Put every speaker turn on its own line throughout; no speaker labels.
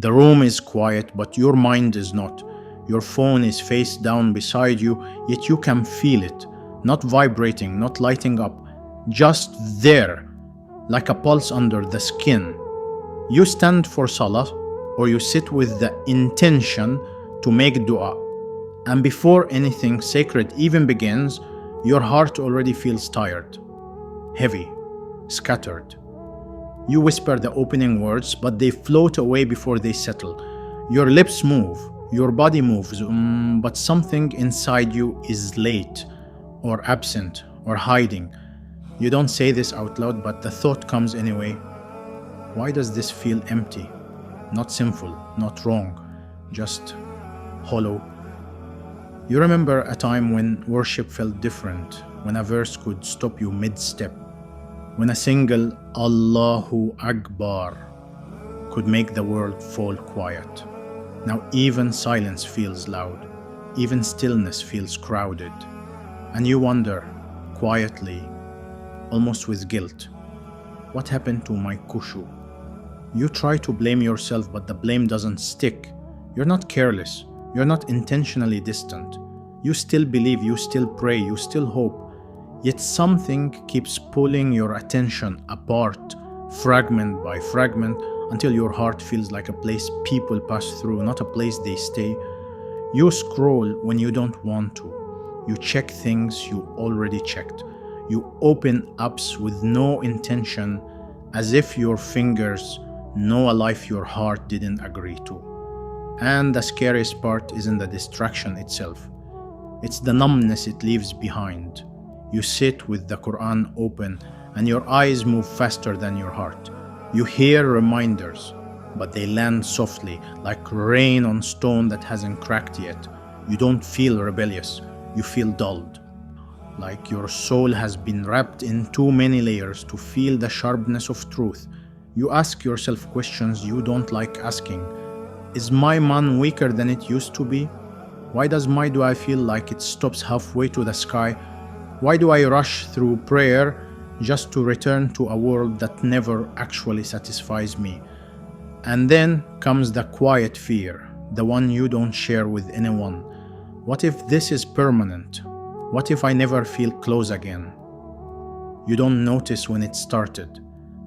The room is quiet, but your mind is not. Your phone is face down beside you, yet you can feel it, not vibrating, not lighting up, just there, like a pulse under the skin. You stand for salah, or you sit with the intention to make dua. And before anything sacred even begins, your heart already feels tired, heavy, scattered. You whisper the opening words, but they float away before they settle. Your lips move, your body moves, but something inside you is late, or absent, or hiding. You don't say this out loud, but the thought comes anyway. Why does this feel empty? Not sinful, not wrong, just hollow. You remember a time when worship felt different, when a verse could stop you mid-step, when a single Allahu Akbar could make the world fall quiet. Now even silence feels loud, even stillness feels crowded, and you wonder, quietly, almost with guilt, what happened to my khushu? You try to blame yourself, but the blame doesn't stick. You're not careless, you're not intentionally distant. You still believe, you still pray, you still hope. Yet something keeps pulling your attention apart, fragment by fragment, until your heart feels like a place people pass through, not a place they stay. You scroll when you don't want to. You check things you already checked. You open apps with no intention, as if your fingers know a life your heart didn't agree to. And the scariest part isn't the distraction itself. It's the numbness it leaves behind. You sit with the Quran open and your eyes move faster than your heart. You hear reminders, but they land softly, like rain on stone that hasn't cracked yet. You don't feel rebellious, you feel dulled. Like your soul has been wrapped in too many layers to feel the sharpness of truth. You ask yourself questions you don't like asking. Is my man weaker than it used to be? Why does my dua feel like it stops halfway to the sky? Why do I rush through prayer just to return to a world that never actually satisfies me? And then comes the quiet fear, the one you don't share with anyone. What if this is permanent? What if I never feel close again? You don't notice when it started.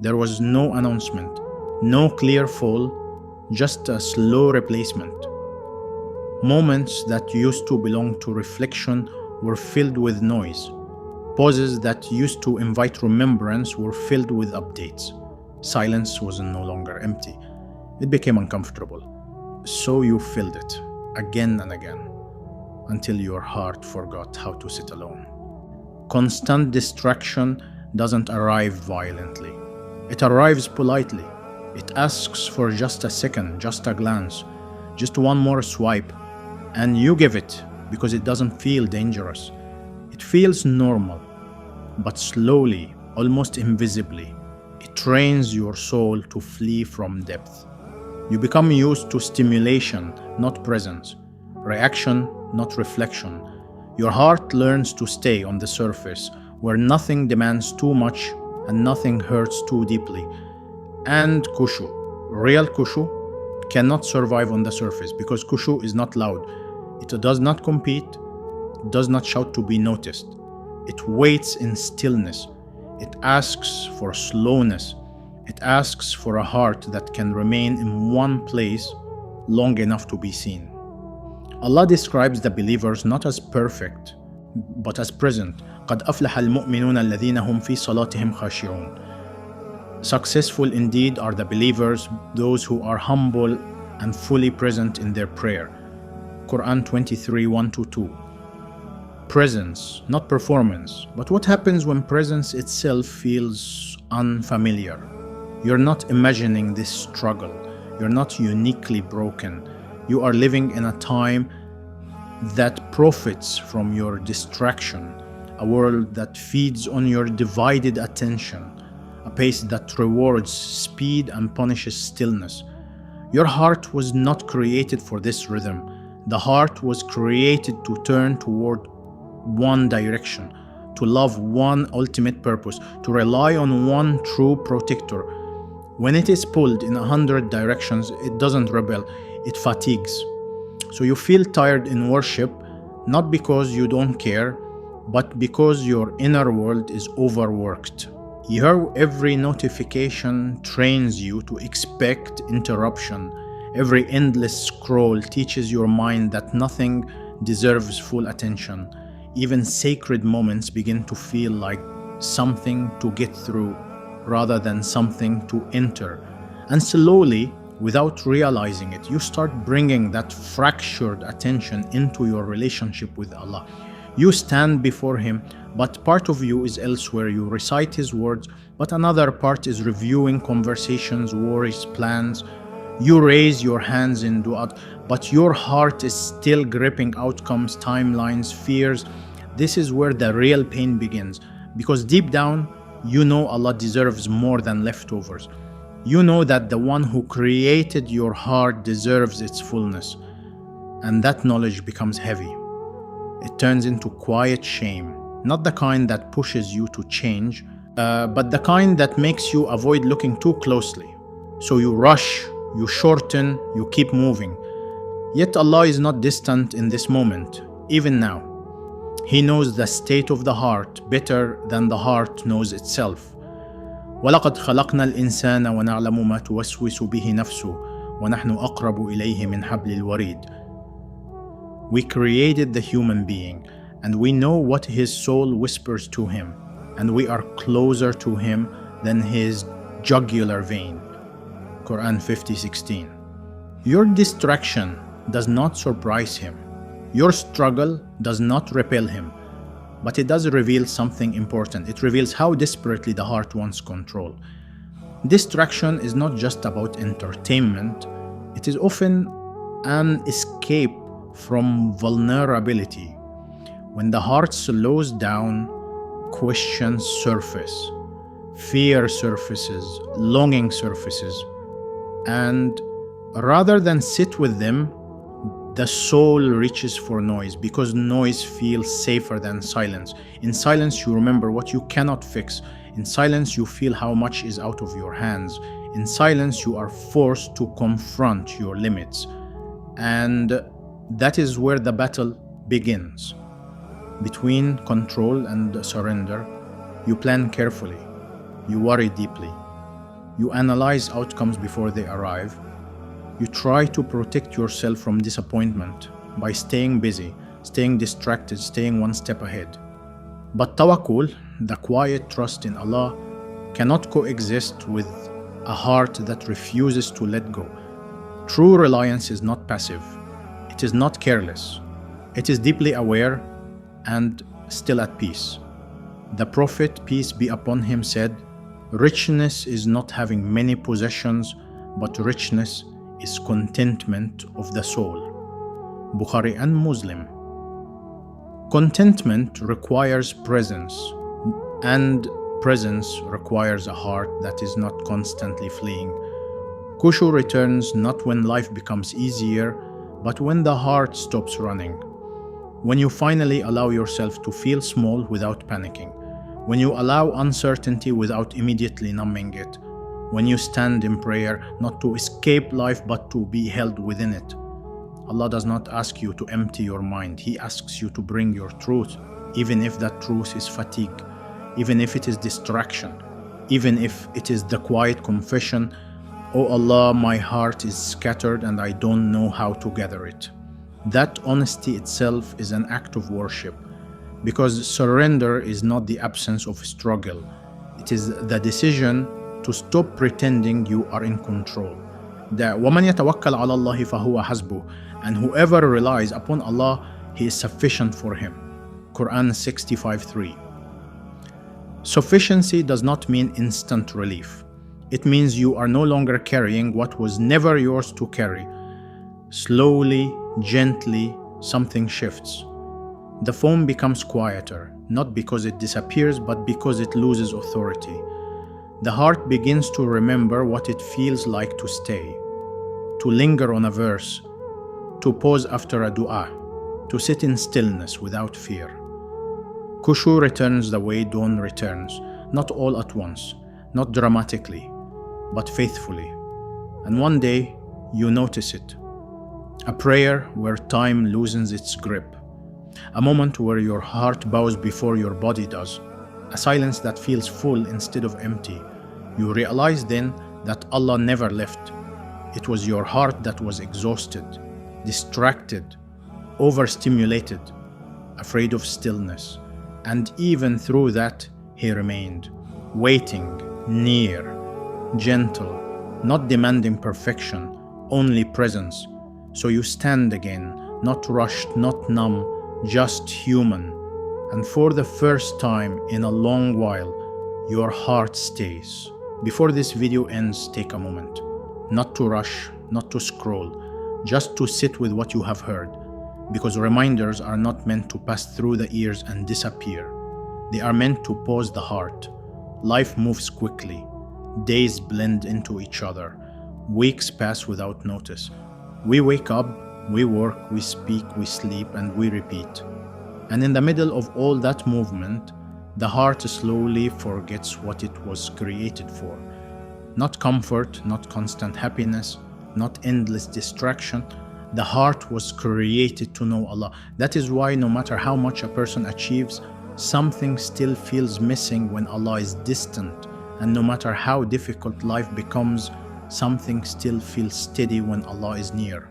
There was no announcement, no clear fall, just a slow replacement. Moments that used to belong to reflection were filled with noise. Pauses that used to invite remembrance were filled with updates. Silence was no longer empty. It became uncomfortable. So you filled it, again and again, until your heart forgot how to sit alone. Constant distraction doesn't arrive violently. It arrives politely. It asks for just a second, just a glance, just one more swipe, and you give it because it doesn't feel dangerous. It feels normal, but slowly, almost invisibly, it trains your soul to flee from depth. You become used to stimulation, not presence, reaction, not reflection. Your heart learns to stay on the surface, where nothing demands too much and nothing hurts too deeply. And khushu, real khushu, cannot survive on the surface because khushu is not loud. It does not compete, it does not shout to be noticed. It waits in stillness. It asks for slowness. It asks for a heart that can remain in one place long enough to be seen. Allah describes the believers not as perfect, but as present. قَدْ أَفْلَحَ الْمُؤْمِنُونَ الَّذِينَ هُمْ فِي صَلَاتِهِمْ خَاشِعُونَ. Successful indeed are the believers, those who are humble and fully present in their prayer. Quran 23, 1-2. Presence, not performance. But what happens when presence itself feels unfamiliar? You're not imagining this struggle. You're not uniquely broken. You are living in a time that profits from your distraction, a world that feeds on your divided attention, a pace that rewards speed and punishes stillness. Your heart was not created for this rhythm. The heart was created to turn toward one direction, to love one ultimate purpose, to rely on one true protector. When it is pulled in 100 directions, it doesn't rebel, it fatigues. So you feel tired in worship, not because you don't care, but because your inner world is overworked. Every notification trains you to expect interruption. Every endless scroll teaches your mind that nothing deserves full attention. Even sacred moments begin to feel like something to get through rather than something to enter. And slowly, without realizing it, you start bringing that fractured attention into your relationship with Allah. You stand before Him, but part of you is elsewhere. You recite His words, but another part is reviewing conversations, worries, plans. You raise your hands in dua, but your heart is still gripping outcomes, timelines, fears. This is where the real pain begins, because deep down, you know Allah deserves more than leftovers. You know that the one who created your heart deserves its fullness, and that knowledge becomes heavy. It turns into quiet shame, not the kind that pushes you to change, but the kind that makes you avoid looking too closely. So you rush, you shorten, you keep moving. Yet Allah is not distant in this moment, even now. He knows the state of the heart better than the heart knows itself. وَلَقَدْ خَلَقْنَا الْإِنسَانَ وَنَعْلَمُ مَا تُوَسْوِسُ بِهِ نَفْسُهُ وَنَحْنُ أَقْرَبُ إِلَيْهِ مِنْ حَبْلِ الْوَرِيدِ. We created the human being, and we know what his soul whispers to him, and we are closer to him than his jugular vein. Quran 50:16. Your distraction does not surprise him. Your struggle does not repel him, but it does reveal something important. It reveals how desperately the heart wants control. Distraction is not just about entertainment, it is often an escape from vulnerability. When the heart slows down, questions surface, fear surfaces, longing surfaces, and rather than sit with them, the soul reaches for noise, because noise feels safer than silence. In silence, you remember what you cannot fix. In silence, you feel how much is out of your hands. In silence, you are forced to confront your limits. And that is where the battle begins. Between control and surrender, you plan carefully, you worry deeply, you analyze outcomes before they arrive, you try to protect yourself from disappointment by staying busy, staying distracted, staying one step ahead. But tawakkul, the quiet trust in Allah, cannot coexist with a heart that refuses to let go. True reliance is not passive. It is not careless. It is deeply aware and still at peace. The Prophet, peace be upon him, said, "Richness is not having many possessions, but richness is contentment of the soul." Bukhari and Muslim. Contentment requires presence, and presence requires a heart that is not constantly fleeing. Khushu returns not when life becomes easier, but when the heart stops running. When you finally allow yourself to feel small without panicking. When you allow uncertainty without immediately numbing it. When you stand in prayer not to escape life but to be held within it. Allah does not ask you to empty your mind. He asks you to bring your truth, even if that truth is fatigue, even if it is distraction, even if it is the quiet confession, "Oh Allah, my heart is scattered and I don't know how to gather it." That honesty itself is an act of worship, because surrender is not the absence of struggle. It is the decision to stop pretending you are in control. The وَمَنْ يَتَوَكَّلْ عَلَى اللَّهِ فَهُوَ حَسْبُهُ, and whoever relies upon Allah, He is sufficient for him. Quran 65:3. Sufficiency does not mean instant relief. It means you are no longer carrying what was never yours to carry. Slowly, gently, something shifts. The phone becomes quieter, not because it disappears, but because it loses authority. The heart begins to remember what it feels like to stay, to linger on a verse, to pause after a dua, to sit in stillness without fear. Khushu returns the way dawn returns, not all at once, not dramatically, but faithfully. And one day, you notice it. A prayer where time loosens its grip. A moment where your heart bows before your body does. A silence that feels full instead of empty. You realize then that Allah never left. It was your heart that was exhausted, distracted, overstimulated, afraid of stillness. And even through that, He remained, waiting, near, gentle, not demanding perfection, only presence. So you stand again, not rushed, not numb, just human. And for the first time in a long while, your heart stays. Before this video ends, take a moment. Not to rush, not to scroll, just to sit with what you have heard. Because reminders are not meant to pass through the ears and disappear. They are meant to pause the heart. Life moves quickly. Days blend into each other. Weeks pass without notice. We wake up, we work, we speak, we sleep, and we repeat. And in the middle of all that movement, the heart slowly forgets what it was created for. Not comfort, not constant happiness, not endless distraction. The heart was created to know Allah. That is why no matter how much a person achieves, something still feels missing when Allah is distant. And no matter how difficult life becomes, something still feels steady when Allah is near.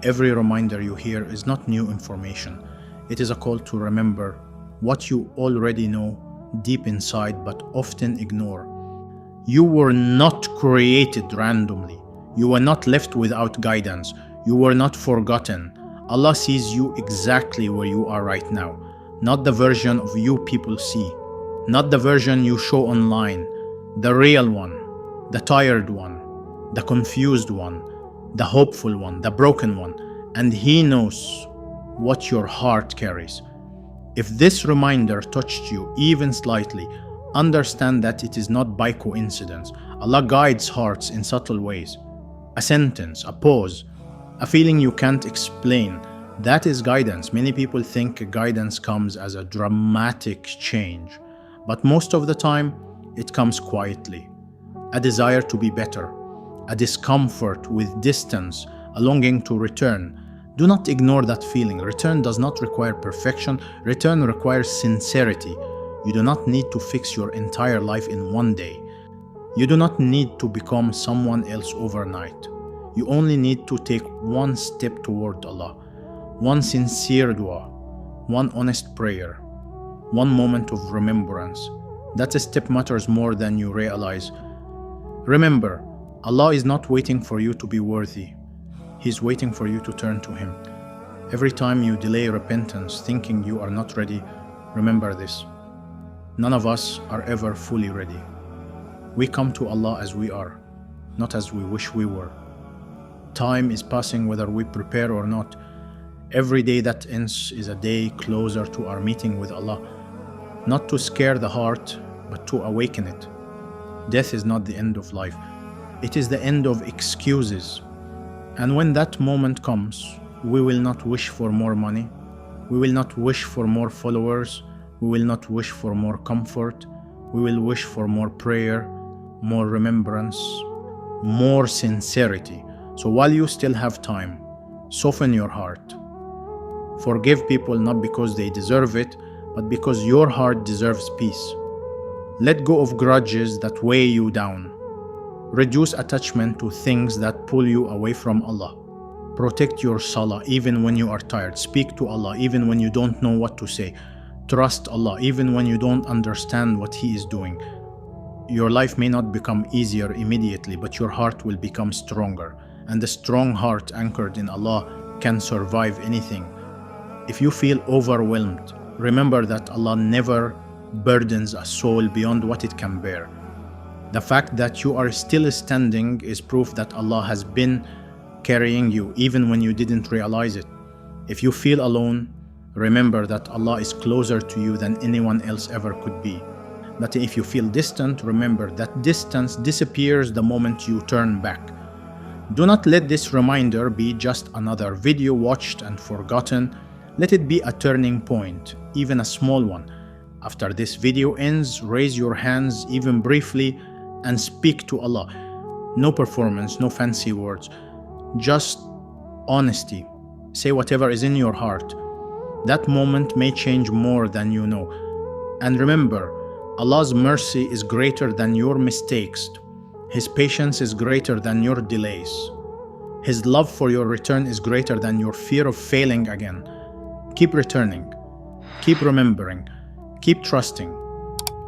Every reminder you hear is not new information. It is a call to remember what you already know deep inside but often ignore. You were not created randomly. You were not left without guidance. You were not forgotten. Allah sees you exactly where you are right now. Not the version of you people see. Not the version you show online. The real one. The tired one. The confused one. The hopeful one. The broken one. And He knows what your heart carries. If this reminder touched you even slightly, understand that it is not by coincidence. Allah guides hearts in subtle ways. A sentence, a pause, a feeling you can't explain. That is guidance. Many people think guidance comes as a dramatic change, but most of the time, it comes quietly. A desire to be better, a discomfort with distance, a longing to return. Do not ignore that feeling. Return does not require perfection. Return requires sincerity. You do not need to fix your entire life in one day. You do not need to become someone else overnight. You only need to take one step toward Allah. One sincere dua. One honest prayer. One moment of remembrance. That step matters more than you realize. Remember, Allah is not waiting for you to be worthy. He's waiting for you to turn to Him. Every time you delay repentance thinking you are not ready, remember this. None of us are ever fully ready. We come to Allah as we are, not as we wish we were. Time is passing whether we prepare or not. Every day that ends is a day closer to our meeting with Allah. Not to scare the heart, but to awaken it. Death is not the end of life. It is the end of excuses. And when that moment comes, we will not wish for more money. We will not wish for more followers. We will not wish for more comfort. We will wish for more prayer, more remembrance, more sincerity. So while you still have time, soften your heart. Forgive people not because they deserve it, but because your heart deserves peace. Let go of grudges that weigh you down. Reduce attachment to things that pull you away from Allah. Protect your salah even when you are tired. Speak to Allah even when you don't know what to say. Trust Allah even when you don't understand what He is doing. Your life may not become easier immediately, but your heart will become stronger. And a strong heart anchored in Allah can survive anything. If you feel overwhelmed, remember that Allah never burdens a soul beyond what it can bear. The fact that you are still standing is proof that Allah has been carrying you even when you didn't realize it. If you feel alone, remember that Allah is closer to you than anyone else ever could be. But if you feel distant, remember that distance disappears the moment you turn back. Do not let this reminder be just another video watched and forgotten. Let it be a turning point, even a small one. After this video ends, raise your hands even briefly and speak to Allah. No performance, no fancy words, just honesty. Say whatever is in your heart. That moment may change more than you know. And remember, Allah's mercy is greater than your mistakes. His patience is greater than your delays. His love for your return is greater than your fear of failing again. Keep returning. Keep remembering. Keep trusting.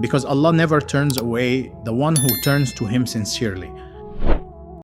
Because Allah never turns away the one who turns to Him sincerely.